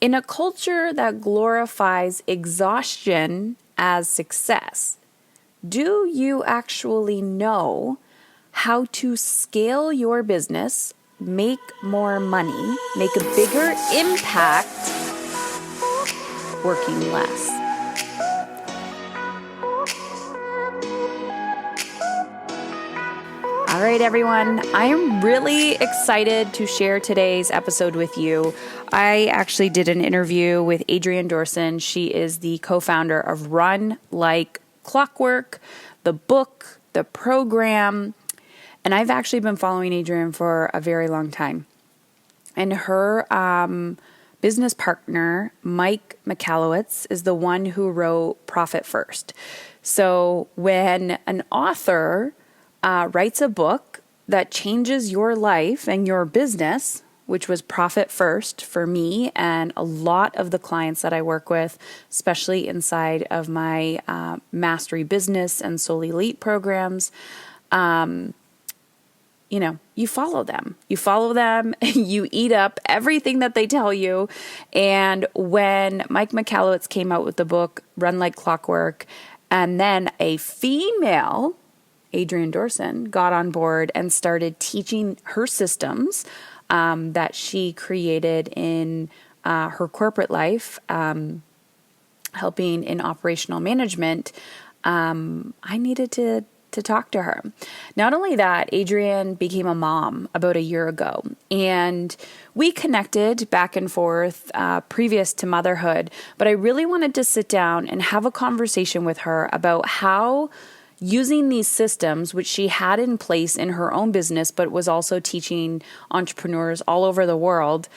In a culture that glorifies exhaustion as success, do you actually know how to scale your business, make more money, make a bigger impact, working less? All right, everyone. I am really excited to share today's episode with you. I actually did an interview with Adrienne Dorsen. She is the co-founder of Like Clockwork, the book, the program. And I've actually been following Adrienne for a very long time. And her business partner, Mike Michalowicz, is the one who wrote Profit First. So when an author writes a book that changes your life and your business, which was Profit First for me and a lot of the clients that I work with, especially inside of my Mastery Business and Soul Elite programs, you follow them. You follow them, you eat up everything that they tell you. And when Mike Michalowicz came out with the book, Run Like Clockwork, and then a female, Adrienne Dorsen, got on board and started teaching her systems that she created in her corporate life, helping in operational management, I needed to talk to her. Not only that, Adrienne became a mom about a year ago, and we connected back and forth previous to motherhood, but I really wanted to sit down and have a conversation with her about how using these systems, which she had in place in her own business, but was also teaching entrepreneurs all over the world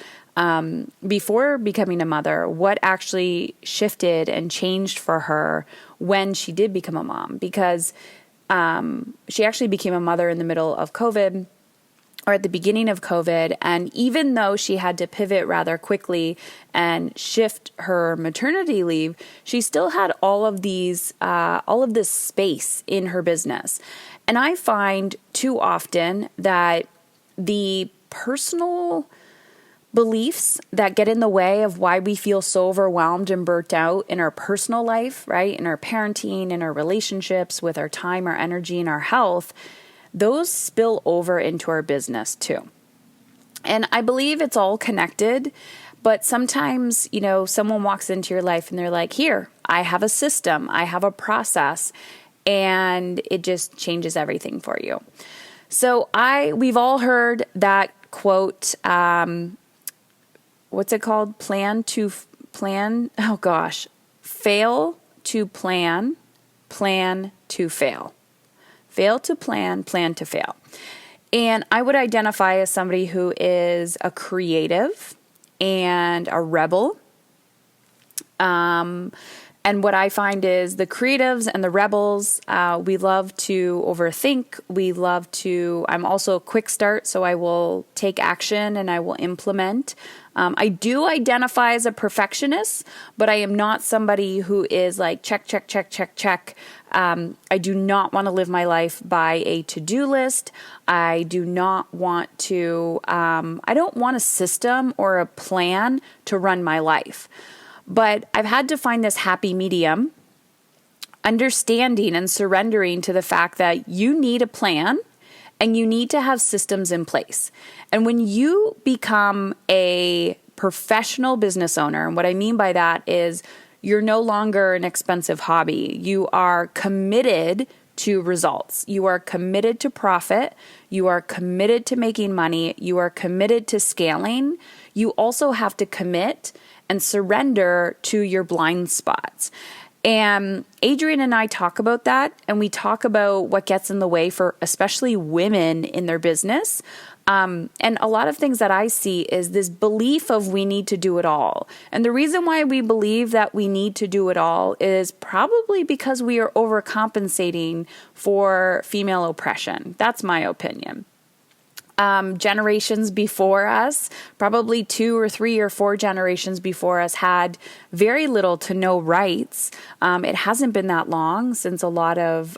before becoming a mother, what actually shifted and changed for her when she did become a mom. Because she actually became a mother in the middle of COVID, or at the beginning of COVID. And even though she had to pivot rather quickly and shift her maternity leave, she still had all of this space in her business. And I find too often that the personal beliefs that get in the way of why we feel so overwhelmed and burnt out in our personal life, right? In our parenting, in our relationships, with our time, our energy, and our health, those spill over into our business too. And I believe it's all connected, but sometimes, someone walks into your life and they're like, here, I have a system, I have a process, and it just changes everything for you. So we've all heard that quote, what's it called? Fail to plan, plan to fail. Fail to plan to fail. And I would identify as somebody who is a creative and a rebel. And what I find is the creatives and the rebels, we love to overthink. I'm also a quick start, so I will take action and I will implement. I do identify as a perfectionist, but I am not somebody who is like check, check, check, check, check. I do not want to live my life by a to-do list. I do not want to, I don't want a system or a plan to run my life. But I've had to find this happy medium, understanding and surrendering to the fact that you need a plan and you need to have systems in place. And when you become a professional business owner, and what I mean by that is you're no longer an expensive hobby. You are committed to results. You are committed to profit. You are committed to making money. You are committed to scaling. You also have to commit and surrender to your blind spots. And Adrienne and I talk about that, and we talk about what gets in the way for especially women in their business. And a lot of things that I see is this belief of we need to do it all. And the reason why we believe that we need to do it all is probably because we are overcompensating for female oppression. That's my opinion. Generations before us, probably 2 or 3 or 4 generations before us, had very little to no rights. It hasn't been that long since a lot of,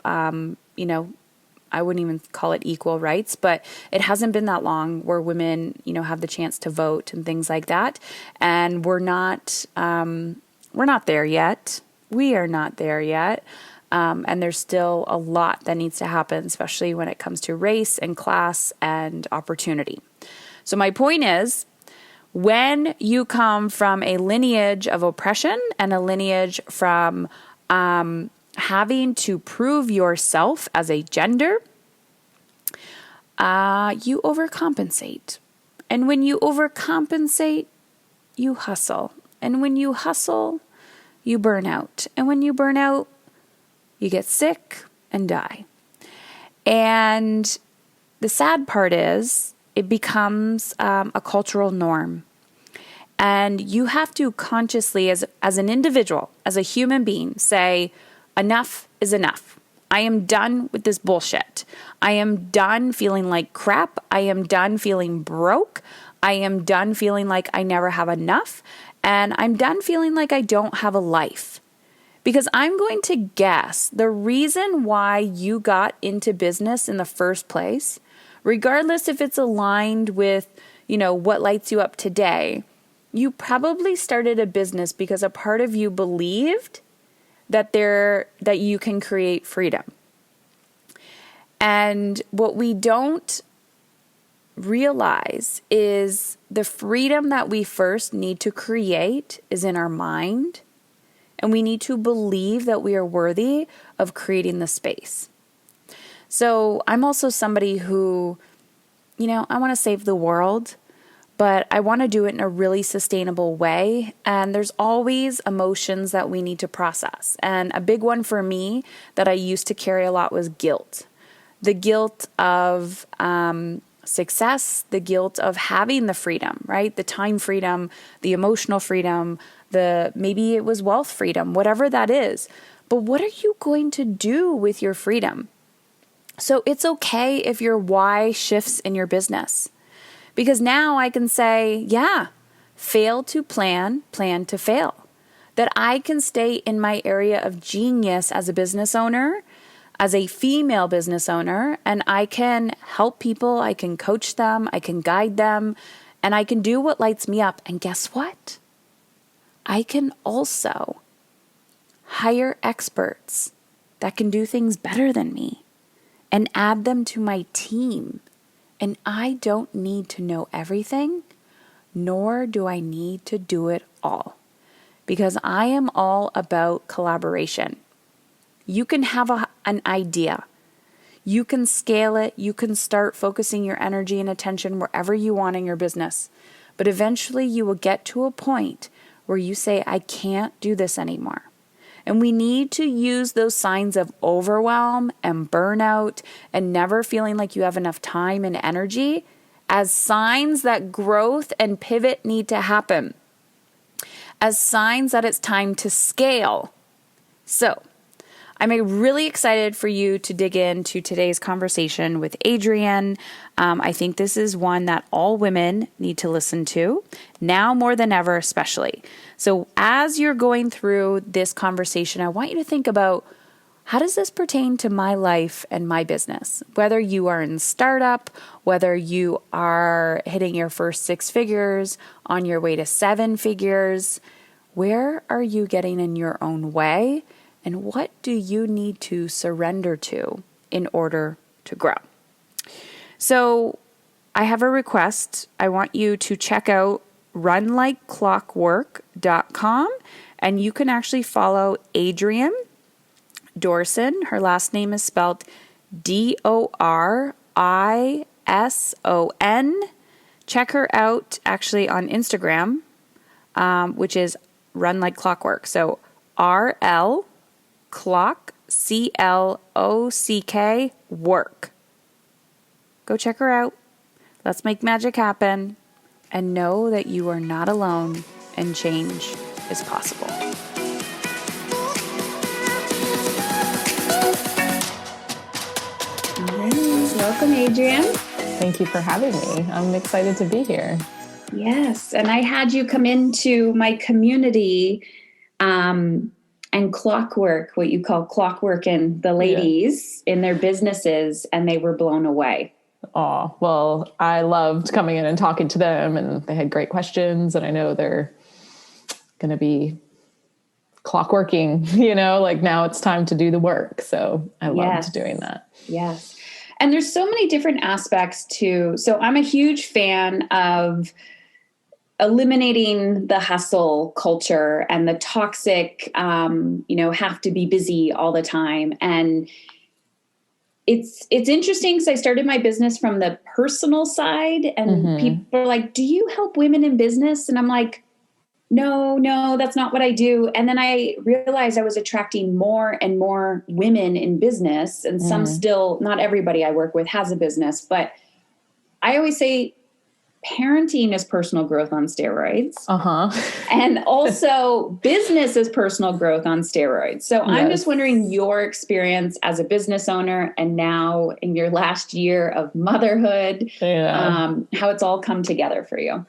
I wouldn't even call it equal rights, but it hasn't been that long where women, have the chance to vote and things like that. And we're not there yet. We are not there yet. And there's still a lot that needs to happen, especially when it comes to race and class and opportunity. So my point is, when you come from a lineage of oppression and a lineage from having to prove yourself as a gender, you overcompensate. And when you overcompensate, you hustle. And when you hustle, you burn out. And when you burn out, you get sick and die. And the sad part is it becomes a cultural norm. And you have to consciously, as an individual, as a human being, say, enough is enough. I am done with this bullshit. I am done feeling like crap. I am done feeling broke. I am done feeling like I never have enough. And I'm done feeling like I don't have a life. Because I'm going to guess the reason why you got into business in the first place, regardless if it's aligned with, what lights you up today, you probably started a business because a part of you believed that you can create freedom. And what we don't realize is the freedom that we first need to create is in our mind. And we need to believe that we are worthy of creating the space. So I'm also somebody who, I want to save the world, but I want to do it in a really sustainable way. And there's always emotions that we need to process. And a big one for me that I used to carry a lot was guilt. The guilt of success, the guilt of having the freedom, right? The time freedom, the emotional freedom, maybe it was wealth freedom, whatever that is. But what are you going to do with your freedom? So it's okay if your why shifts in your business. Because now I can say, fail to plan, plan to fail. That I can stay in my area of genius as a business owner, as a female business owner, and I can help people, I can coach them, I can guide them, and I can do what lights me up. And guess what? I can also hire experts that can do things better than me and add them to my team. And I don't need to know everything, nor do I need to do it all, because I am all about collaboration. You can have an idea. You can scale it. You can start focusing your energy and attention wherever you want in your business. But eventually you will get to a point where you say, I can't do this anymore. And we need to use those signs of overwhelm and burnout and never feeling like you have enough time and energy as signs that growth and pivot need to happen, as signs that it's time to scale. So I'm really excited for you to dig into today's conversation with Adrienne. I think this is one that all women need to listen to, now more than ever especially. So as you're going through this conversation, I want you to think about, how does this pertain to my life and my business? Whether you are in startup, whether you are hitting your first 6 figures, on your way to 7 figures, where are you getting in your own way? And what do you need to surrender to in order to grow? So I have a request. I want you to check out runlikeclockwork.com, and you can actually follow Adrienne Dorsen. Her last name is spelled Dorison. Check her out actually on Instagram, which is Run Like Clockwork. So RL Clock, CLOCK, work. Go check her out. Let's make magic happen. And know that you are not alone and change is possible. Welcome, Adrienne. Thank you for having me. I'm excited to be here. Yes, and I had you come into my community and clockwork, what you call clockwork, and the ladies in their businesses, and they were blown away. Oh, well, I loved coming in and talking to them, and they had great questions, and I know they're going to be clockworking, like now it's time to do the work. So I loved doing that. Yes. And there's so many different aspects too. So I'm a huge fan of eliminating the hustle culture and the toxic, have to be busy all the time. And it's interesting because I started my business from the personal side, and people are like, do you help women in business? And I'm like, no, that's not what I do. And then I realized I was attracting more and more women in business, and some still, not everybody I work with has a business, but I always say parenting is personal growth on steroids. And also business is personal growth on steroids. So I'm just wondering your experience as a business owner and now in your last year of motherhood, how it's all come together for you.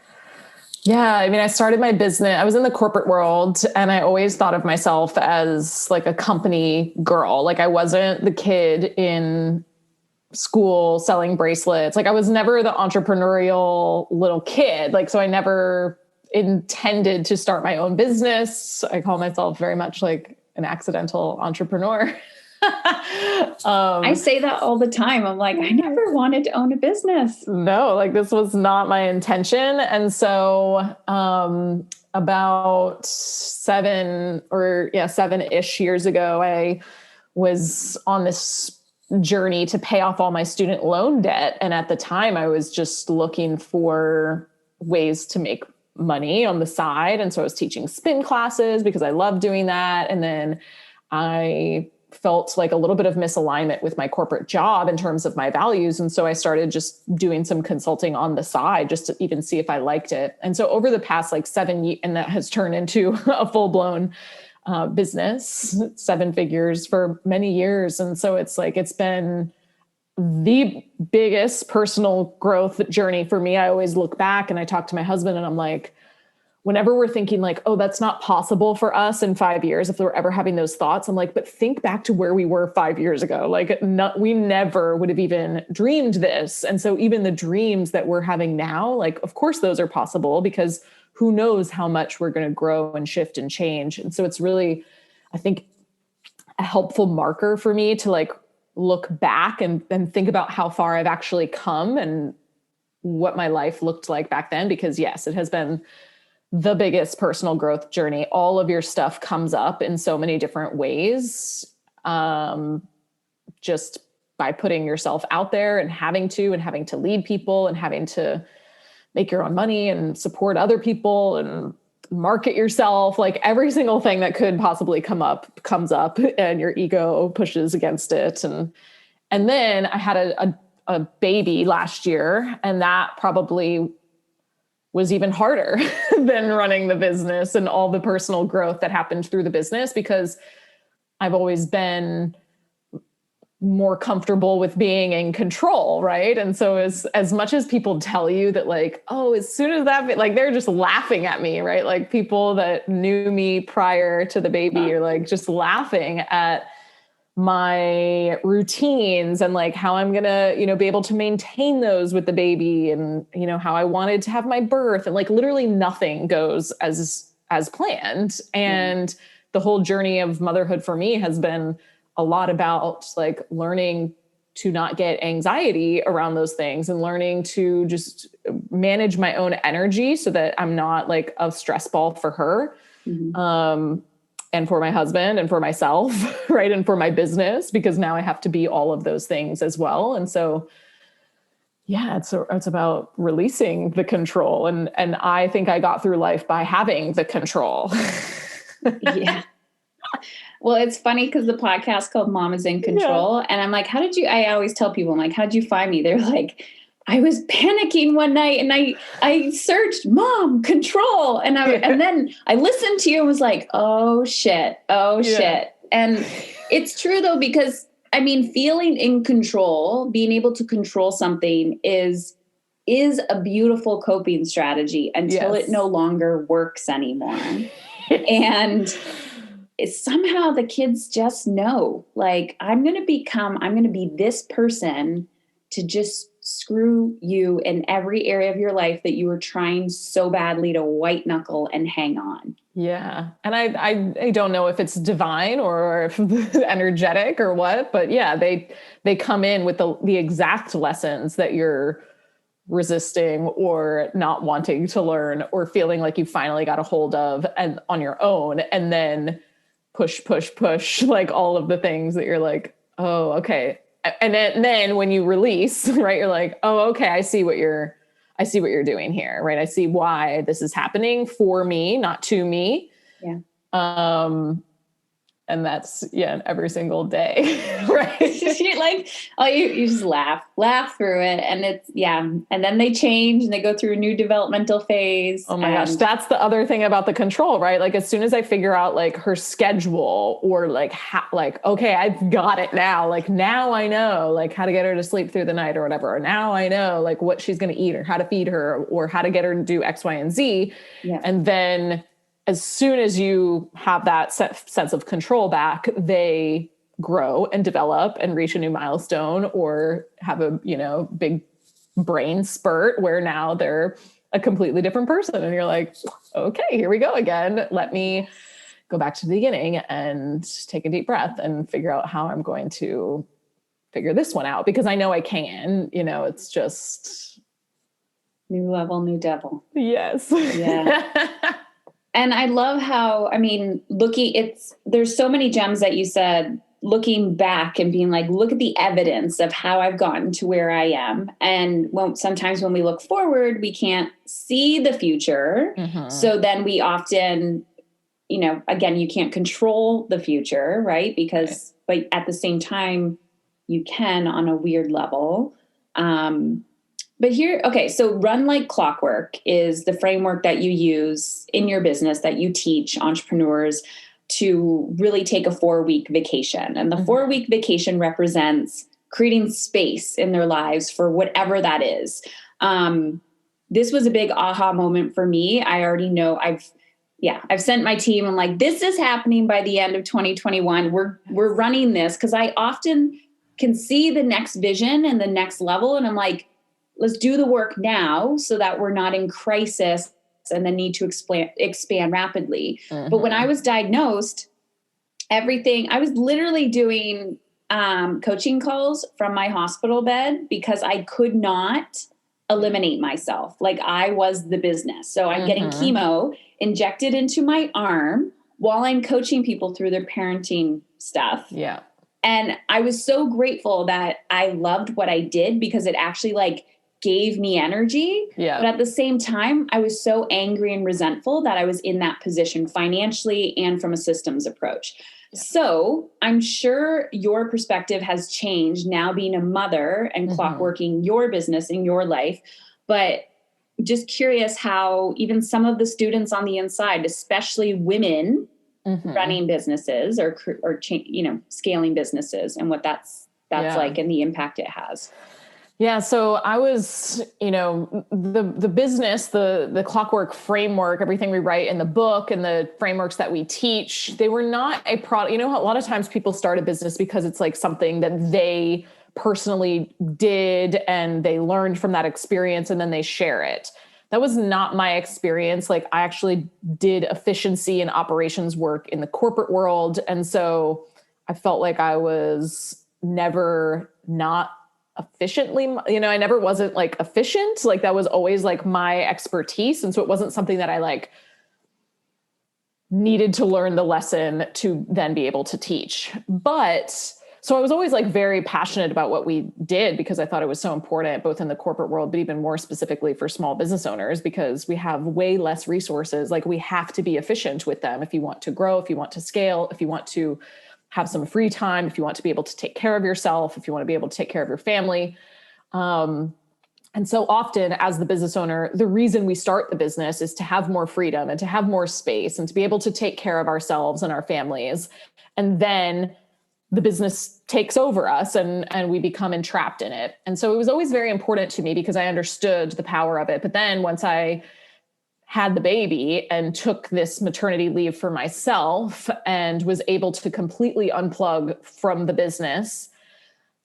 Yeah. I mean, I started my business, I was in the corporate world, and I always thought of myself as like a company girl. Like I wasn't the kid in school selling bracelets. Like I was never the entrepreneurial little kid. Like, so I never intended to start my own business. I call myself very much like an accidental entrepreneur. I say that all the time. I'm like, I never wanted to own a business. No, like this was not my intention. And so, about 7-ish years ago, I was on this journey to pay off all my student loan debt. And at the time I was just looking for ways to make money on the side. And so I was teaching spin classes because I love doing that. And then I felt like a little bit of misalignment with my corporate job in terms of my values. And so I started just doing some consulting on the side just to even see if I liked it. And so over the past 7 years, and that has turned into a full-blown business, 7 figures for many years. And so it's been the biggest personal growth journey for me. I always look back and I talk to my husband and I'm like, whenever we're thinking like, oh, that's not possible for us in 5 years, if we're ever having those thoughts, I'm like, but think back to where we were 5 years ago. Like we never would have even dreamed this. And so even the dreams that we're having now, like, of course, those are possible because who knows how much we're going to grow and shift and change. And so it's really, I think, a helpful marker for me to look back and think about how far I've actually come and what my life looked like back then. Because yes, it has been the biggest personal growth journey. All of your stuff comes up in so many different ways, just by putting yourself out there and having to lead people and having to make your own money and support other people and market yourself. Like every single thing that could possibly comes up and your ego pushes against it. And then I had a baby last year, and that probably was even harder than running the business and all the personal growth that happened through the business, because I've always been more comfortable with being in control. Right. And so as much as people tell you that as soon as that, they're just laughing at me, right? Like people that knew me prior to the baby are just laughing at my routines and how I'm going to, be able to maintain those with the baby, and, how I wanted to have my birth, and literally nothing goes as planned. And the whole journey of motherhood for me has been a lot about learning to not get anxiety around those things and learning to just manage my own energy so that I'm not a stress ball for her. And for my husband and for myself, right? And for my business, because now I have to be all of those things as well. And so, yeah, it's about releasing the control. And I think I got through life by having the control. Yeah. Well, it's funny because the podcast called Mom is in Control. Yeah. And I'm like, I always tell people, I'm like, how did you find me? They're like, I was panicking one night and I searched Mom Control. And then I listened to you and was like, oh shit. And it's true though, because feeling in control, being able to control something is a beautiful coping strategy until it no longer works anymore. And somehow the kids just know, like, I'm going to be this person to just screw you in every area of your life that you were trying so badly to white knuckle and hang on. Yeah. And I don't know if it's divine or if energetic or what, but yeah, they come in with the exact lessons that you're resisting or not wanting to learn or feeling like you finally got a hold of and on your own, and then push, like all of the things that you're like, oh, okay. And then when you release, right, you're like, oh, okay, I see what you're doing here, right? I see why this is happening for me, not to me. Yeah. And that's, every single day, right? You just laugh through it. And it's, and then they change and they go through a new developmental phase. Oh my gosh. That's the other thing about the control, right? Like as soon as I figure out like her schedule or like, okay, I've got it now. Like now I know like how to get her to sleep through the night or whatever. Or now I know like what she's going to eat or how to feed her or how to get her to do X, Y, and Z. Yeah. And then as soon as you have that sense of control back, they grow and develop and reach a new milestone or have a, big brain spurt where now they're a completely different person. And you're like, okay, here we go again. Let me go back to the beginning and take a deep breath and figure out how I'm going to figure this one out, because I know I can, it's just new level, new devil. Yes. Yeah. And I love how, there's so many gems that you said, looking back and being like, look at the evidence of how I've gotten to where I am. And sometimes when we look forward, we can't see the future. Mm-hmm. So then we often, again, you can't control the future, right? Because, but at the same time, you can on a weird level. But here, okay, so Run Like Clockwork is the framework that you use in your business that you teach entrepreneurs to really take a 4-week vacation. And the 4-week vacation represents creating space in their lives for whatever that is. This was a big aha moment for me. I already know I've sent my team. I'm like, this is happening by the end of 2021. We're running this because I often can see the next vision and the next level. And I'm like, let's do the work now so that we're not in crisis and then need to expand rapidly. Mm-hmm. But when I was diagnosed, I was literally doing coaching calls from my hospital bed because I could not eliminate myself. Like I was the business. So I'm getting chemo injected into my arm while I'm coaching people through their parenting stuff. Yeah. And I was so grateful that I loved what I did because it actually gave me energy. Yeah. But at the same time, I was so angry and resentful that I was in that position financially and from a systems approach. Yeah. So I'm sure your perspective has changed now being a mother and clockworking your business in your life. But just curious how even some of the students on the inside, especially women running businesses or scaling businesses and what that's like and the impact it has. Yeah. So I was, the business, the clockwork framework, everything we write in the book and the frameworks that we teach, they were not a product. A lot of times people start a business because it's like something that they personally did and they learned from that experience and then they share it. That was not my experience. Like I actually did efficiency and operations work in the corporate world. And so I felt like I was never not efficiently, I never wasn't like efficient. Like that was always like my expertise. And so it wasn't something that I needed to learn the lesson to then be able to teach. But so I was always very passionate about what we did because I thought it was so important, both in the corporate world, but even more specifically for small business owners, because we have way less resources. Like we have to be efficient with them. If you want to grow, if you want to scale, if you want to have some free time, if you want to be able to take care of yourself, if you want to be able to take care of your family. And so often as the business owner, the reason we start the business is to have more freedom and to have more space and to be able to take care of ourselves and our families. And then the business takes over us and we become entrapped in it. And so it was always very important to me because I understood the power of it. But then once I had the baby and took this maternity leave for myself and was able to completely unplug from the business.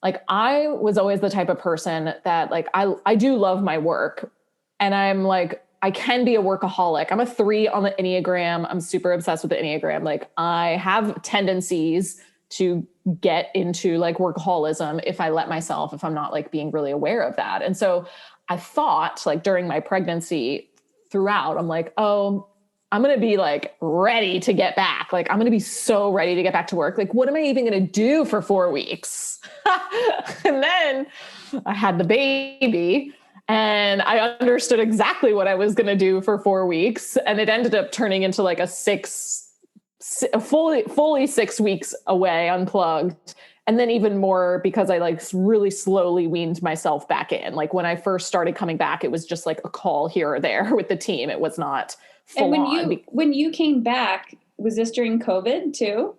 Like, I was always the type of person that, like, I do love my work, and I'm like, I can be a workaholic. I'm a 3 on the Enneagram. I'm super obsessed with the Enneagram. Like, I have tendencies to get into like workaholism if I let myself, if I'm not like being really aware of that. And so I thought, like, during my pregnancy throughout, I'm like, oh, I'm going to be like ready to get back. Like, I'm going to be so ready to get back to work. Like, what am I even going to do for 4 weeks? And then I had the baby, and I understood exactly what I was going to do for 4 weeks. And it ended up turning into like a fully 6 weeks away, unplugged. And then even more because I like really slowly weaned myself back in. Like, when I first started coming back, it was just like a call here or there with the team. It was not full on. When you came back, was this during COVID too?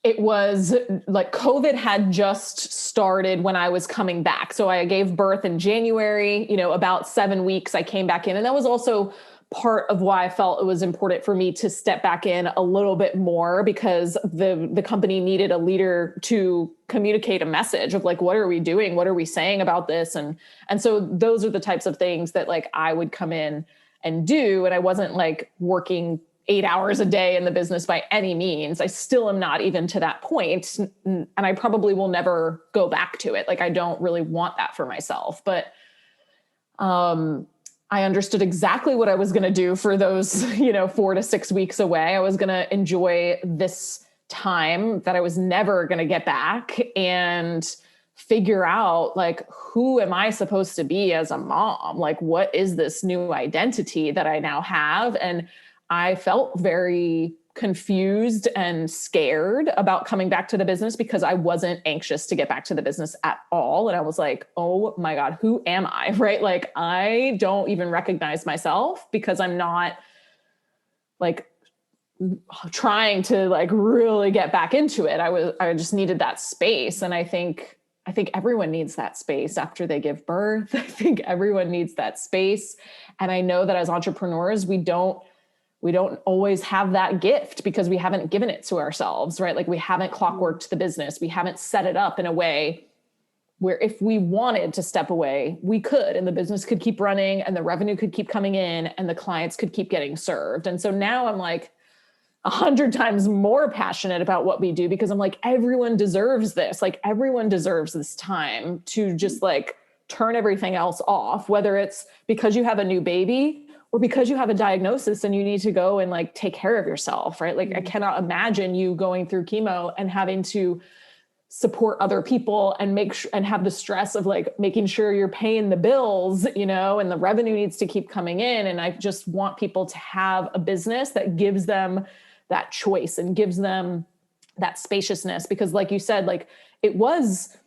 It was like COVID had just started when I was coming back. So I gave birth in January, about 7 weeks I came back in. And that was also part of why I felt it was important for me to step back in a little bit more, because the company needed a leader to communicate a message of like, what are we doing? What are we saying about this? And so those are the types of things that like I would come in and do. And I wasn't like working 8 hours a day in the business by any means. I still am not even to that point. And I probably will never go back to it. Like, I don't really want that for myself, but, I understood exactly what I was going to do for those, 4 to 6 weeks away. I was going to enjoy this time that I was never going to get back and figure out, like, who am I supposed to be as a mom? Like, what is this new identity that I now have? And I felt very confused and scared about coming back to the business because I wasn't anxious to get back to the business at all. And I was like, oh my God, who am I? Right? Like, I don't even recognize myself because I'm not like trying to like really get back into it. I just needed that space. And I think everyone needs that space after they give birth. I think everyone needs that space. And I know that as entrepreneurs, we don't always have that gift because we haven't given it to ourselves, right? Like, we haven't clockworked the business. We haven't set it up in a way where if we wanted to step away, we could, and the business could keep running and the revenue could keep coming in and the clients could keep getting served. And so now I'm like 100 times more passionate about what we do because I'm like, everyone deserves this. Like, everyone deserves this time to just like turn everything else off, whether it's because you have a new baby or because you have a diagnosis and you need to go and like take care of yourself, right? Like, I cannot imagine you going through chemo and having to support other people and and have the stress of like making sure you're paying the bills, and the revenue needs to keep coming in. And I just want people to have a business that gives them that choice and gives them that spaciousness, because like you said, like, it was,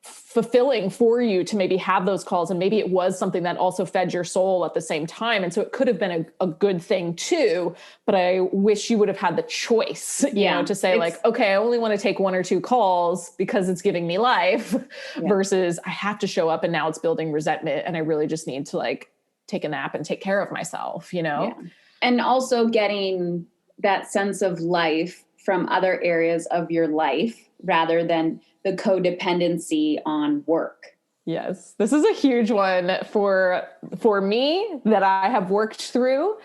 fulfilling for you to maybe have those calls. And maybe it was something that also fed your soul at the same time. And so it could have been a good thing too, but I wish you would have had the choice, to say like, okay, I only want to take 1 or 2 calls because it's giving me life versus I have to show up and now it's building resentment. And I really just need to like take a nap and take care of myself, Yeah. And also getting that sense of life from other areas of your life rather than the codependency on work. Yes. This is a huge one for me that I have worked through,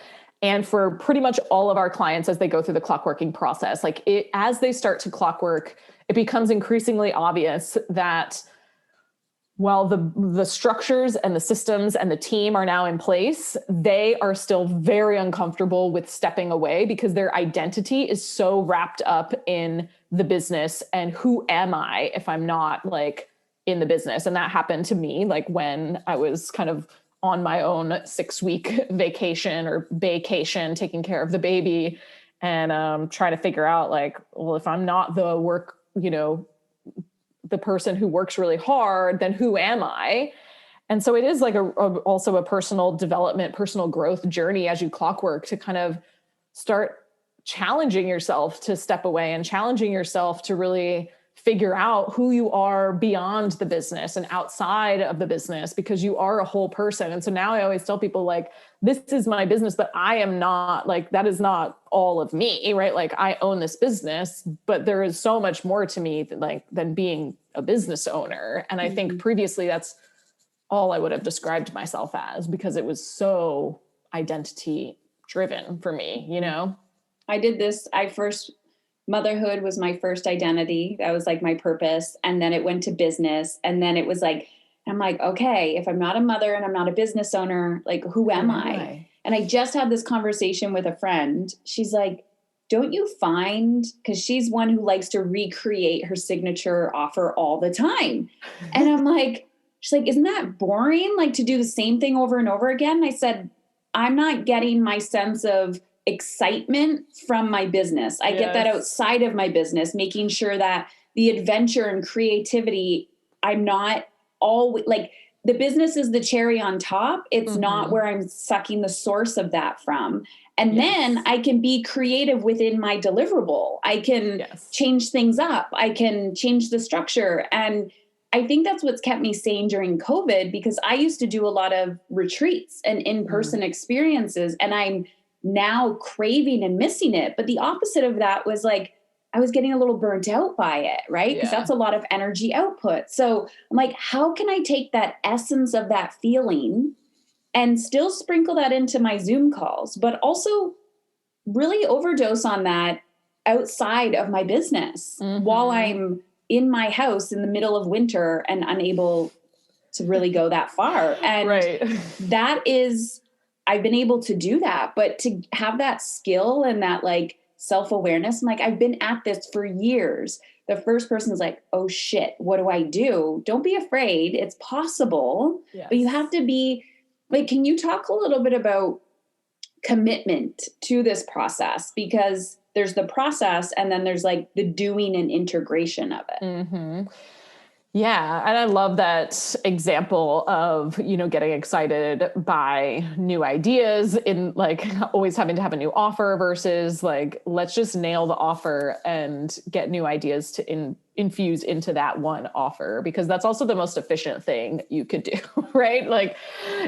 and for pretty much all of our clients as they go through the clockworking process. Like, as they start to clockwork, it becomes increasingly obvious that while the structures and the systems and the team are now in place, they are still very uncomfortable with stepping away because their identity is so wrapped up in the business. And who am I if I'm not like in the business? And that happened to me, like when I was kind of on my own 6-week vacation or vacation, taking care of the baby and trying to figure out like, well, if I'm not the work, the person who works really hard, then who am I? And so it is like also a personal development, personal growth journey as you clockwork to kind of start challenging yourself to step away and challenging yourself to really figure out who you are beyond the business and outside of the business, because you are a whole person. And so now I always tell people like, this is my business, but I am not like, that is not all of me, right? Like I own this business, but there is so much more to me than being a business owner. And I think previously that's all I would have described myself as, because it was so identity driven for me, you know? I did this. Motherhood was my first identity. That was like my purpose. And then it went to business. And then it was like, I'm like, okay, if I'm not a mother and I'm not a business owner, like who am I? And I just had this conversation with a friend. She's like, don't you find, because she's one who likes to recreate her signature offer all the time. And I'm like, she's like, isn't that boring? Like to do the same thing over and over again? And I said, I'm not getting my sense of excitement from my business. I get that outside of my business, making sure that the adventure and creativity, I'm not always like the business is the cherry on top. It's not where I'm sucking the source of that from. And then I can be creative within my deliverable. I can change things up. I can change the structure. And I think that's what's kept me sane during COVID, because I used to do a lot of retreats and in-person experiences, and I'm now craving and missing it. But the opposite of that was like, I was getting a little burnt out by it, right? Because that's a lot of energy output. So I'm like, how can I take that essence of that feeling and still sprinkle that into my Zoom calls, but also really overdose on that outside of my business while I'm in my house in the middle of winter and unable to really go that far. And that is, I've been able to do that, but to have that skill and that like self-awareness, I'm like, I've been at this for years. The first person is like, oh shit, what do I do? Don't be afraid. It's possible, but you have to be like, can you talk a little bit about commitment to this process? Because there's the process and then there's like the doing and integration of it. Yeah. And I love that example of, you know, getting excited by new ideas in like always having to have a new offer versus like, let's just nail the offer and get new ideas to infuse into that one offer, because that's also the most efficient thing you could do, right? Like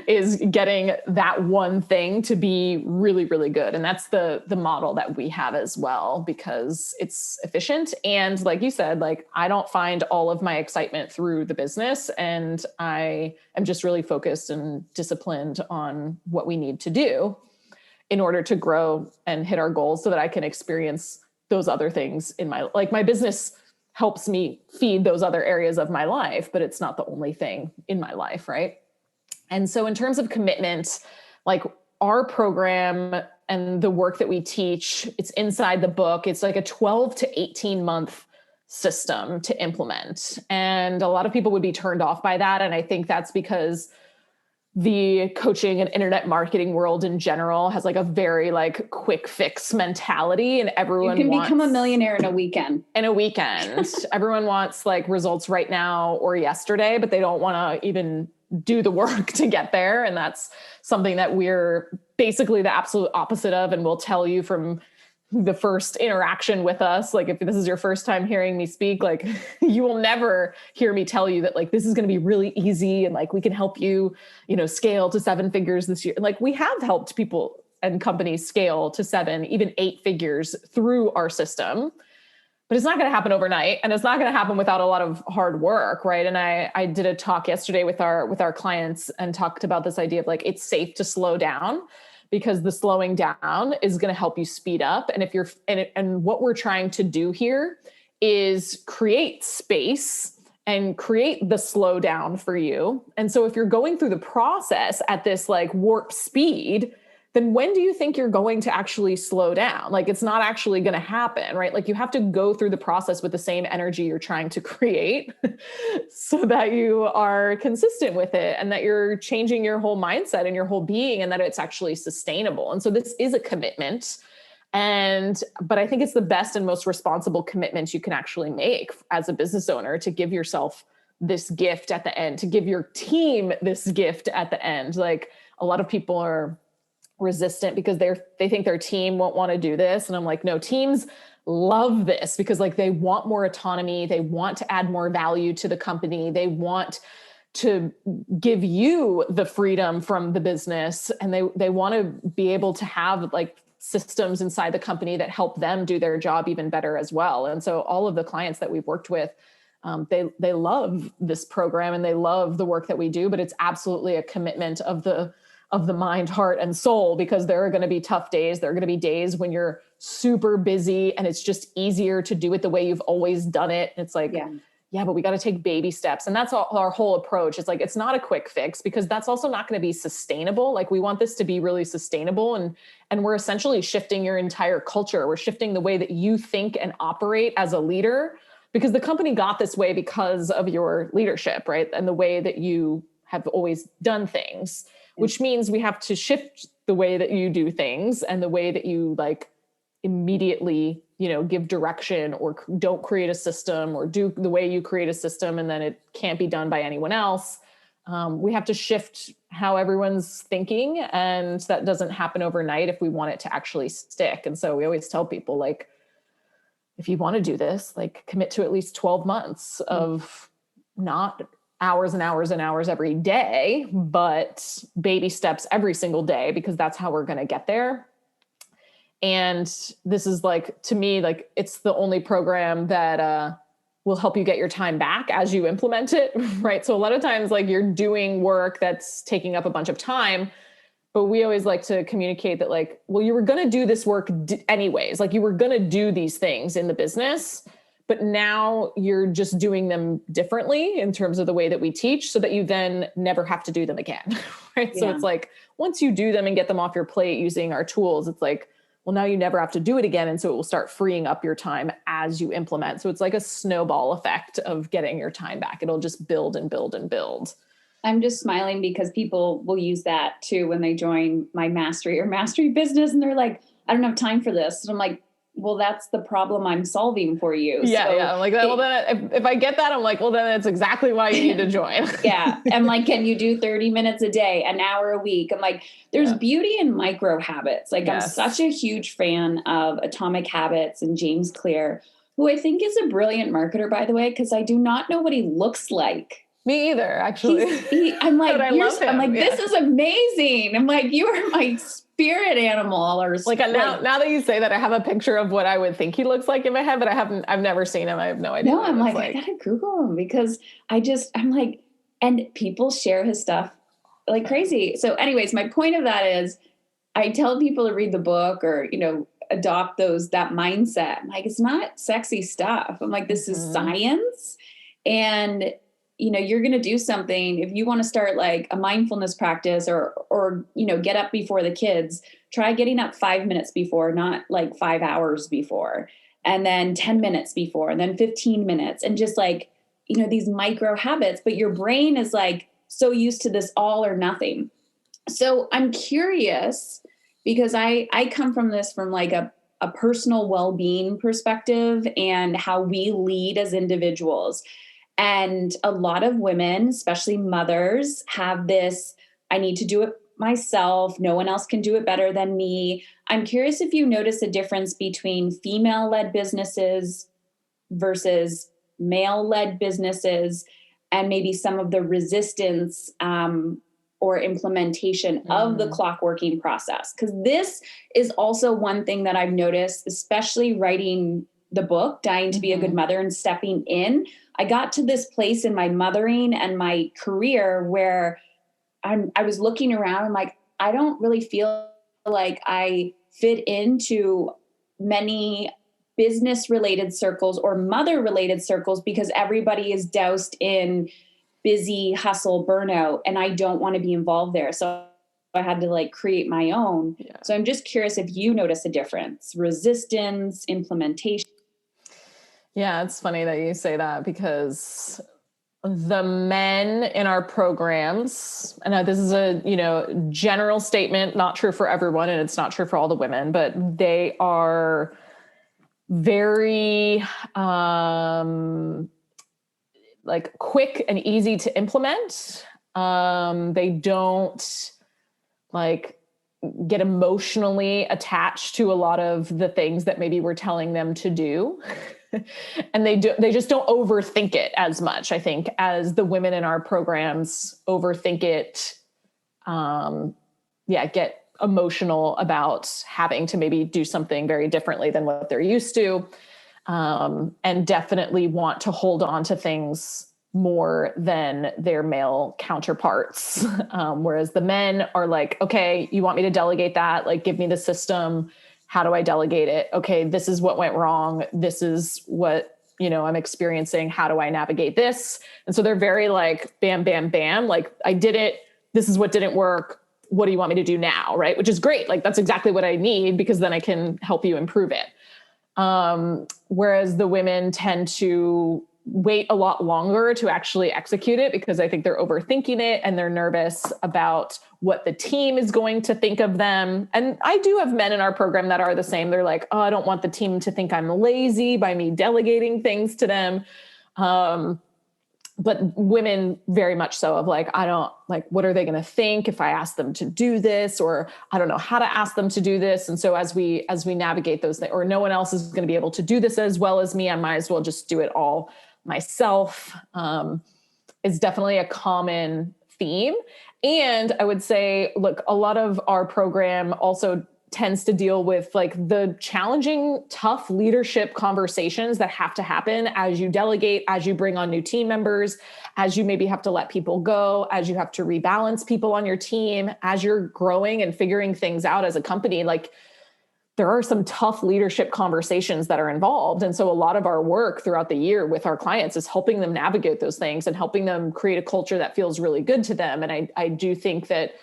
is getting that one thing to be really, really good. And that's the model that we have as well, because it's efficient. And like you said, like I don't find all of my excitement through the business, and I am just really focused and disciplined on what we need to do in order to grow and hit our goals so that I can experience those other things in my business helps me feed those other areas of my life, but it's not the only thing in my life, right? And so in terms of commitment, like our program and the work that we teach, it's inside the book. It's like a 12 to 18 month system to implement. And a lot of people would be turned off by that. And I think that's because the coaching and internet marketing world in general has like a very like quick fix mentality, and everyone wants become a millionaire in a weekend. Everyone wants like results right now or yesterday, but they don't want to even do the work to get there. And that's something that we're basically the absolute opposite of. And we'll tell you from the first interaction with us, like if this is your first time hearing me speak, like you will never hear me tell you that like this is going to be really easy and like we can help you, you know, scale to 7 figures this year. Like we have helped people and companies scale to 7, even 8 figures through our system, but it's not going to happen overnight, and it's not going to happen without a lot of hard work, right? And I did a talk yesterday with our clients and talked about this idea of like it's safe to slow down, because the slowing down is going to help you speed up. And if you're, and what we're trying to do here is create space and create the slow down for you. And so if you're going through the process at this like warp speed, then when do you think you're going to actually slow down? Like it's not actually going to happen, right? Like you have to go through the process with the same energy you're trying to create so that you are consistent with it and that you're changing your whole mindset and your whole being, and that it's actually sustainable. And so this is a commitment. But I think it's the best and most responsible commitment you can actually make as a business owner, to give yourself this gift at the end, to give your team this gift at the end. Like a lot of people are resistant because they think their team won't want to do this. And I'm like, no, teams love this because like they want more autonomy. They want to add more value to the company. They want to give you the freedom from the business. And they want to be able to have like systems inside the company that help them do their job even better as well. And so all of the clients that we've worked with, they love this program and they love the work that we do, but it's absolutely a commitment of the mind, heart, and soul, because there are going to be tough days. There are going to be days when you're super busy and it's just easier to do it the way you've always done it. And it's like, yeah, but we got to take baby steps. And that's our whole approach. It's like, it's not a quick fix because that's also not going to be sustainable. Like we want this to be really sustainable. And we're essentially shifting your entire culture. We're shifting the way that you think and operate as a leader, because the company got this way because of your leadership, right? And the way that you have always done things, which means we have to shift the way that you do things and the way that you like immediately, give direction or don't create a system or do the way you create a system and then it can't be done by anyone else. We have to shift how everyone's thinking, and that doesn't happen overnight if we want it to actually stick. And so we always tell people, like, if you want to do this, like commit to at least 12 months of not hours and hours and hours every day, but baby steps every single day, because that's how we're going to get there. And this is like, to me, like it's the only program that will help you get your time back as you implement it, right? So a lot of times like you're doing work that's taking up a bunch of time, but we always like to communicate that like, well, you were going to do this work anyways, like you were going to do these things in the business, but now you're just doing them differently in terms of the way that we teach so that you then never have to do them again, right? Yeah. So it's like, once you do them and get them off your plate using our tools, it's like, well, now you never have to do it again. And so it will start freeing up your time as you implement. So it's like a snowball effect of getting your time back. It'll just build and build and build. I'm just smiling because people will use that too when they join my mastery or mastery business. And they're like, I don't have time for this. And I'm like, well, that's the problem I'm solving for you. Yeah, so yeah. I'm like, well, then if I get that, I'm like, well, then that's exactly why you need to join. Yeah. I'm like, can you do 30 minutes a day, an hour a week? I'm like, there's beauty in micro habits. Like I'm such a huge fan of Atomic Habits and James Clear, who I think is a brilliant marketer, by the way, because I do not know what he looks like. Me either, actually. I'm like, I love him. I'm like, this is amazing. I'm like, you are my spirit animal. Or like now that you say that, I have a picture of what I would think he looks like in my head, but I've never seen him. I have no idea. No, I'm like, I gotta Google him because I'm like, and people share his stuff like crazy. So anyways, my point of that is I tell people to read the book or, adopt that mindset. I'm like, it's not sexy stuff. I'm like, this is science. And you're going to do something. If you want to start like a mindfulness practice or, get up before the kids, try getting up 5 minutes before, not like 5 hours before, and then 10 minutes before, and then 15 minutes. And just like, these micro habits, but your brain is like so used to this all or nothing. So I'm curious because I come from this from like a personal well-being perspective and how we lead as individuals. And a lot of women, especially mothers, have this, I need to do it myself. No one else can do it better than me. I'm curious if you notice a difference between female-led businesses versus male-led businesses and maybe some of the resistance or implementation of the clockworking process. Because this is also one thing that I've noticed, especially writing the book, Dying to be a Good Mother and stepping in. I got to this place in my mothering and my career where I was looking around. I'm like, I don't really feel like I fit into many business related circles or mother related circles because everybody is doused in busy hustle burnout and I don't want to be involved there. So I had to like create my own. Yeah. So I'm just curious if you notice a difference, resistance, implementation. Yeah, it's funny that you say that because the men in our programs, and this is a, general statement, not true for everyone, and it's not true for all the women, but they are very like quick and easy to implement. They don't like get emotionally attached to a lot of the things that maybe we're telling them to do. And they just don't overthink it as much, I think, as the women in our programs overthink it. Get emotional about having to maybe do something very differently than what they're used to. And definitely want to hold on to things more than their male counterparts. Whereas the men are like, okay, you want me to delegate that? Like, give me the system. How do I delegate it? Okay, this is what went wrong. This is what, I'm experiencing. How do I navigate this? And so they're very like, bam, bam, bam. Like, I did it. This is what didn't work. What do you want me to do now? Right. Which is great. Like, that's exactly what I need, because then I can help you improve it. Whereas the women tend to wait a lot longer to actually execute it, because I think they're overthinking it and they're nervous about what the team is going to think of them. And I do have men in our program that are the same. They're like, oh, I don't want the team to think I'm lazy by me delegating things to them. But women very much so, of like, I don't like, what are they going to think if I ask them to do this, or I don't know how to ask them to do this. And so as we navigate those things, or no one else is going to be able to do this as well as me, I might as well just do it all myself, is definitely a common theme. And I would say, look, a lot of our program also tends to deal with like the challenging, tough leadership conversations that have to happen as you delegate, as you bring on new team members, as you maybe have to let people go, as you have to rebalance people on your team, as you're growing and figuring things out as a company. Like, there are some tough leadership conversations that are involved. And so a lot of our work throughout the year with our clients is helping them navigate those things and helping them create a culture that feels really good to them. And I do think that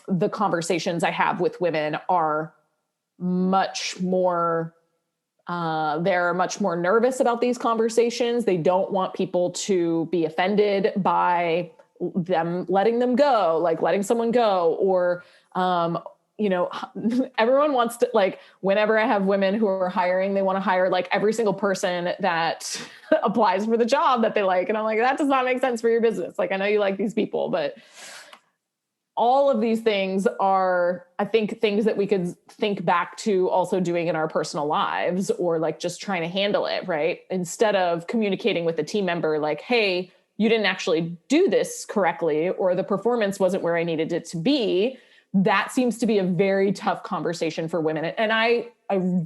the conversations I have with women are much more, they're much more nervous about these conversations. They don't want people to be offended by them letting them go, like letting someone go, or, everyone wants to, like, whenever I have women who are hiring, they want to hire like every single person that applies for the job that they like. And I'm like, that does not make sense for your business. Like, I know you like these people, but all of these things are, I think, things that we could think back to also doing in our personal lives, or like just trying to handle it, right? Instead of communicating with the team member, like, hey, you didn't actually do this correctly, or the performance wasn't where I needed it to be. That seems to be a very tough conversation for women. And I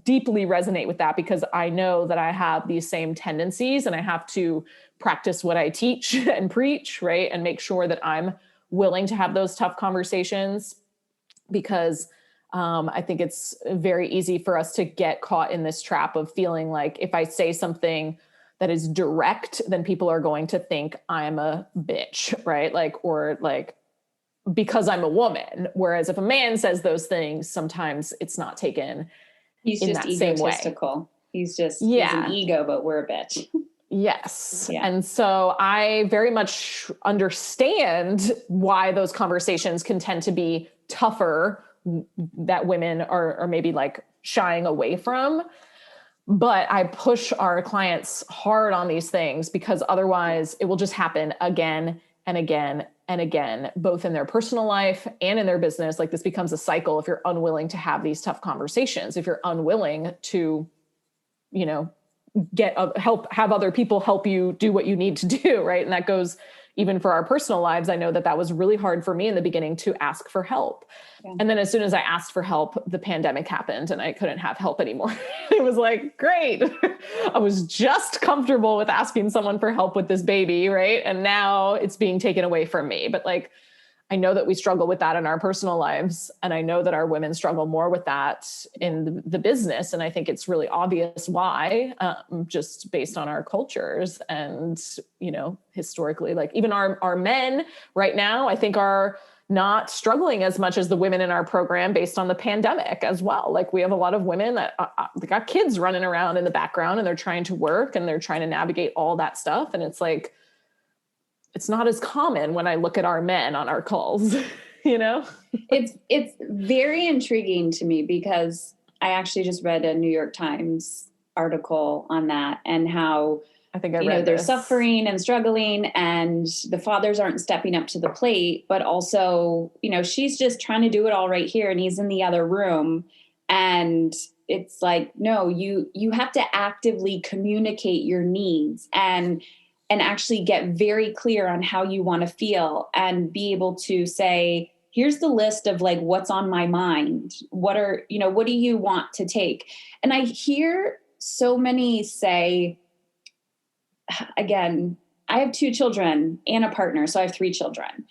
deeply resonate with that, because I know that I have these same tendencies, and I have to practice what I teach and preach, right? And make sure that I'm willing to have those tough conversations, because I think it's very easy for us to get caught in this trap of feeling like if I say something that is direct, then people are going to think I'm a bitch, right? Like, or like, because I'm a woman. Whereas if a man says those things, sometimes it's not taken He's in just that same way. egotistical. He's an ego, but we're a bitch. Yes. Yeah. And so I very much understand why those conversations can tend to be tougher, that women are maybe like shying away from. But I push our clients hard on these things, because otherwise it will just happen again and again and again, both in their personal life and in their business. Like, this becomes a cycle if you're unwilling to have these tough conversations, if you're unwilling to, have other people help you do what you need to do. Right. And that goes even for our personal lives. I know that was really hard for me in the beginning to ask for help. Yeah. And then as soon as I asked for help, the pandemic happened and I couldn't have help anymore. It was like, great. I was just comfortable with asking someone for help with this baby. Right. And now it's being taken away from me. But like, I know that we struggle with that in our personal lives. And I know that our women struggle more with that in the business. And I think it's really obvious why, just based on our cultures and, historically, like even our men right now, I think are not struggling as much as the women in our program based on the pandemic as well. Like, we have a lot of women that they got kids running around in the background, and they're trying to work and they're trying to navigate all that stuff. And it's like, it's not as common when I look at our men on our calls, It's very intriguing to me, because I actually just read a New York Times article on that, and how I think I you know, read they're this. suffering and struggling and the fathers aren't stepping up to the plate, but also, you know, she's just trying to do it all right here and he's in the other room. And it's like, no, you have to actively communicate your needs and actually get very clear on how you want to feel and be able to say, here's the list of like, what's on my mind? What do you want to take? And I hear so many say, again, I have 2 children and a partner, so I have 3 children.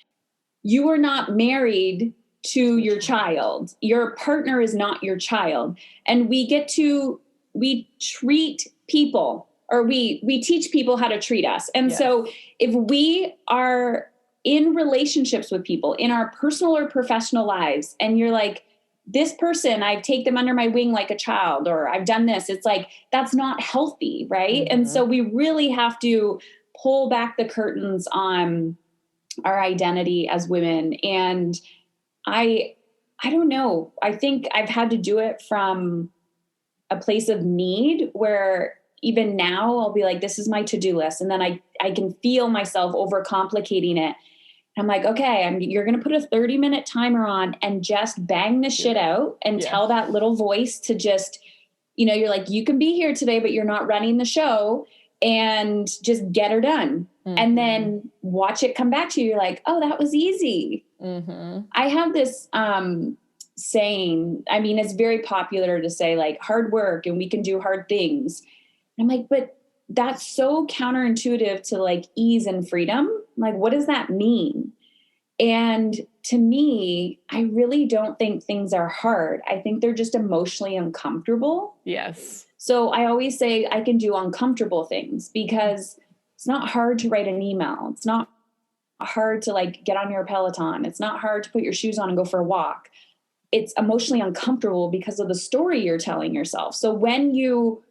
You are not married to your child. Your partner is not your child. And we treat people, or we teach people how to treat us. And so if we are in relationships with people in our personal or professional lives, and you're like, this person, I take them under my wing like a child, or I've done this, it's like, that's not healthy. Right. Mm-hmm. And so we really have to pull back the curtains on our identity as women. And I don't know. I think I've had to do it from a place of need where even now I'll be like, this is my to-do list. And then I can feel myself overcomplicating it. I'm like, okay, you're going to put a 30-minute timer on and just bang the shit out and tell that little voice to just, you know, you're like, you can be here today, but you're not running the show, and just get her done. Mm-hmm. And then watch it come back to you. You're like, oh, that was easy. Mm-hmm. I have this saying, I mean, it's very popular to say like hard work and we can do hard things. And I'm like, but that's so counterintuitive to like ease and freedom. Like, what does that mean? And to me, I really don't think things are hard. I think they're just emotionally uncomfortable. Yes. So I always say I can do uncomfortable things because it's not hard to write an email. It's not hard to like get on your Peloton. It's not hard to put your shoes on and go for a walk. It's emotionally uncomfortable because of the story you're telling yourself. So when you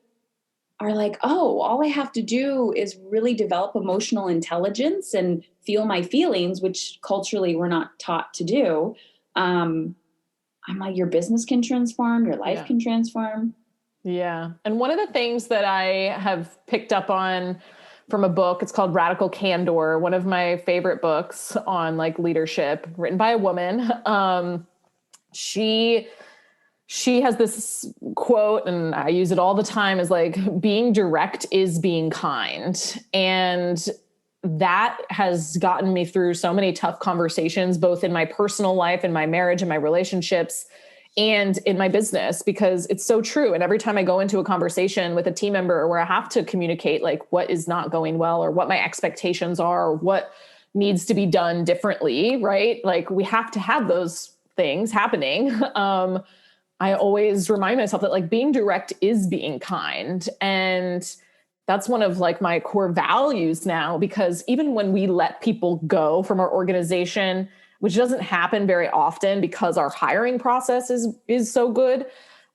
are like, oh, all I have to do is really develop emotional intelligence and feel my feelings, which culturally we're not taught to do. I'm like, your business can transform, your life can transform. Yeah. And one of the things that I have picked up on from a book, it's called Radical Candor, one of my favorite books on like leadership, written by a woman. She has this quote, and I use it all the time, is like, being direct is being kind. And that has gotten me through so many tough conversations, both in my personal life, in my marriage, and my relationships, and in my business, because it's so true. And every time I go into a conversation with a team member where I have to communicate like what is not going well, or what my expectations are, or what needs to be done differently, right? Like, we have to have those things happening. I always remind myself that like being direct is being kind. And that's one of like my core values now, because even when we let people go from our organization, which doesn't happen very often because our hiring process is so good,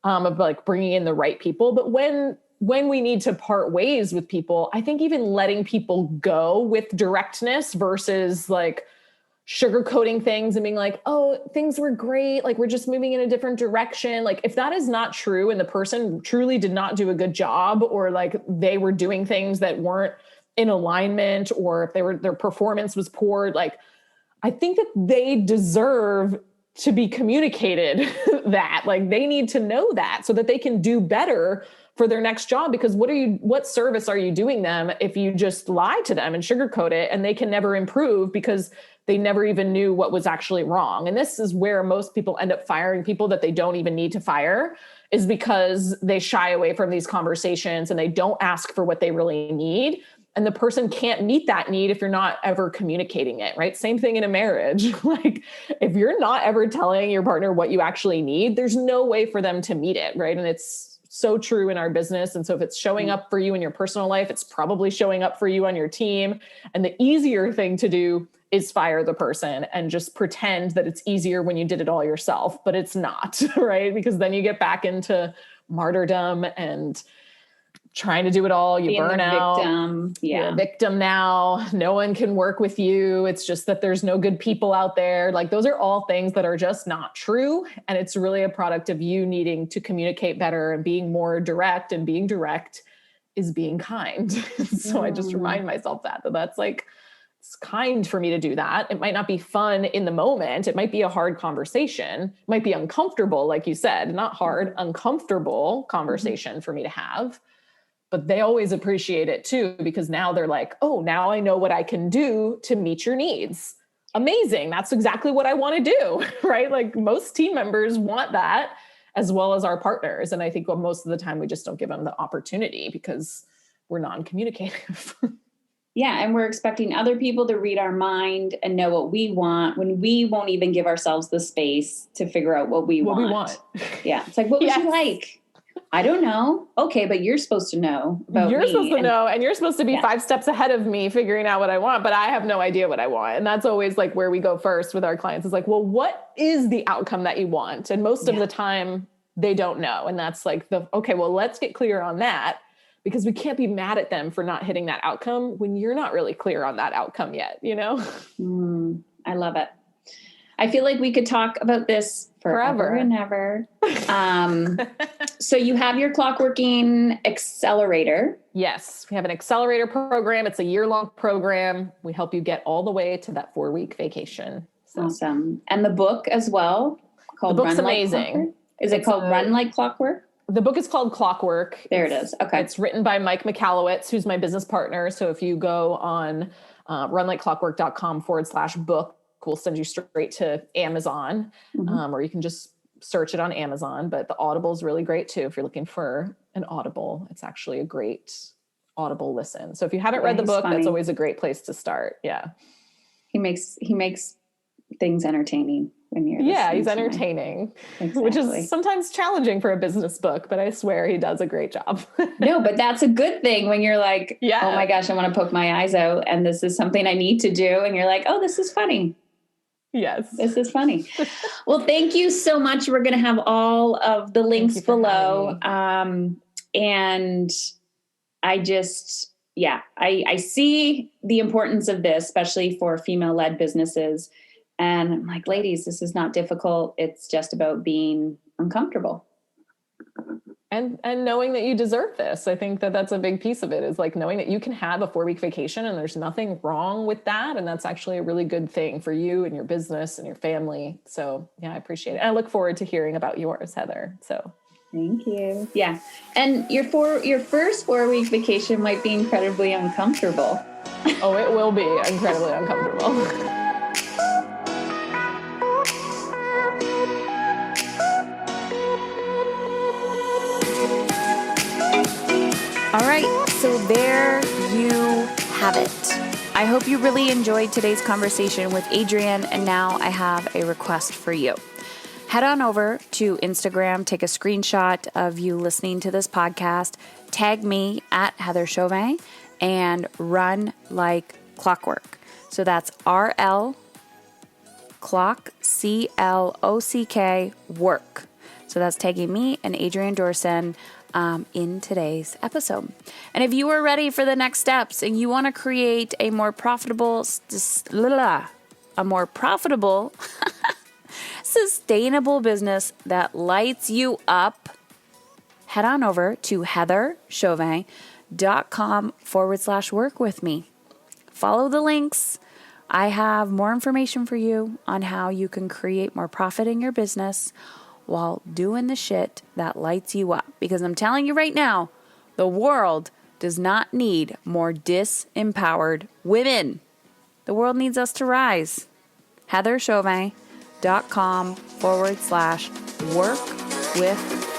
of like bringing in the right people. But when we need to part ways with people, I think even letting people go with directness versus like sugarcoating things and being like, oh, things were great, like we're just moving in a different direction. Like, if that is not true and the person truly did not do a good job, or like they were doing things that weren't in alignment, or if their performance was poor, like, I think that they deserve to be communicated that, like, they need to know that so that they can do better for their next job. Because what service are you doing them if you just lie to them and sugarcoat it, and they can never improve because they never even knew what was actually wrong. And this is where most people end up firing people that they don't even need to fire, is because they shy away from these conversations and they don't ask for what they really need. And the person can't meet that need if you're not ever communicating it, right? Same thing in a marriage. Like, if you're not ever telling your partner what you actually need, there's no way for them to meet it, right? And it's so true in our business. And so if it's showing up for you in your personal life, it's probably showing up for you on your team. And the easier thing to do is fire the person and just pretend that it's easier when you did it all yourself, but it's not, right? Because then you get back into martyrdom and trying to do it all. You burn out. Victim. Yeah. You're a victim now. No one can work with you. It's just that there's no good people out there. Like, those are all things that are just not true. And it's really a product of you needing to communicate better and being more direct. And being direct is being kind. So I just remind myself that's like, it's kind for me to do that. It might not be fun in the moment. It might be a hard conversation. It might be uncomfortable, like you said, not hard, uncomfortable conversation for me to have. But they always appreciate it too, because now they're like, oh, now I know what I can do to meet your needs. Amazing. That's exactly what I want to do, right? Like most team members want that, as well as our partners. And I think most of the time we just don't give them the opportunity because we're non-communicative. Yeah. And we're expecting other people to read our mind and know what we want when we won't even give ourselves the space to figure out what we want. Yeah. It's like, what would you like? I don't know. Okay. But you're supposed to know about me. You're supposed to know, and you're supposed to be 5 steps ahead of me figuring out what I want, but I have no idea what I want. And that's always like where we go first with our clients is like, well, what is the outcome that you want? And most of the time they don't know. And that's like okay, well, let's get clear on that, because we can't be mad at them for not hitting that outcome when you're not really clear on that outcome yet, you know? I love it. I feel like we could talk about this forever and ever. So you have your Clockworking Accelerator. Yes, we have an accelerator program. It's a year-long program. We help you get all the way to that 4-week vacation. So. Awesome. And the book as well, called The book's Run amazing. Like Clockwork? Is it called Run Like Clockwork? The book is called Clockwork. There it is. Okay. It's written by Mike Michalowicz, who's my business partner. So if you go on runlikeclockwork.com/book, we'll send you straight to Amazon, or you can just search it on Amazon. But the Audible is really great too. If you're looking for an Audible, it's actually a great Audible listen. So if you haven't read the book, that's always a great place to start. Yeah. He makes things entertaining when you're listening. Yeah, he's entertaining, which is sometimes challenging for a business book, but I swear he does a great job. No, but that's a good thing when you're like, oh my gosh, I want to poke my eyes out and this is something I need to do. And you're like, oh, this is funny. Yes. This is funny. Well, thank you so much. We're going to have all of the links below. And I just, I see the importance of this, especially for female-led businesses. And I'm like, ladies, this is not difficult. It's just about being uncomfortable. And knowing that you deserve this. I think that that's a big piece of it, is like knowing that you can have a 4-week vacation and there's nothing wrong with that. And that's actually a really good thing for you and your business and your family. So yeah, I appreciate it. And I look forward to hearing about yours, Heather. So thank you. Yeah. And your first 4-week vacation might be incredibly uncomfortable. Oh, it will be incredibly uncomfortable. All right, so there you have it. I hope you really enjoyed today's conversation with Adrienne, and now I have a request for you. Head on over to Instagram, take a screenshot of you listening to this podcast, tag me at Heather Chauvin, and Run Like Clockwork. So that's RL Clock, CLOCK, work. So that's tagging me and Adrienne Dorsen in today's episode. And if you are ready for the next steps and you want to create a more profitable, sustainable business that lights you up, head on over to heatherchauvin.com/work with me. Follow the links. I have more information for you on how you can create more profit in your business while doing the shit that lights you up. Because I'm telling you right now, the world does not need more disempowered women. The world needs us to rise. heatherchauvin.com/work with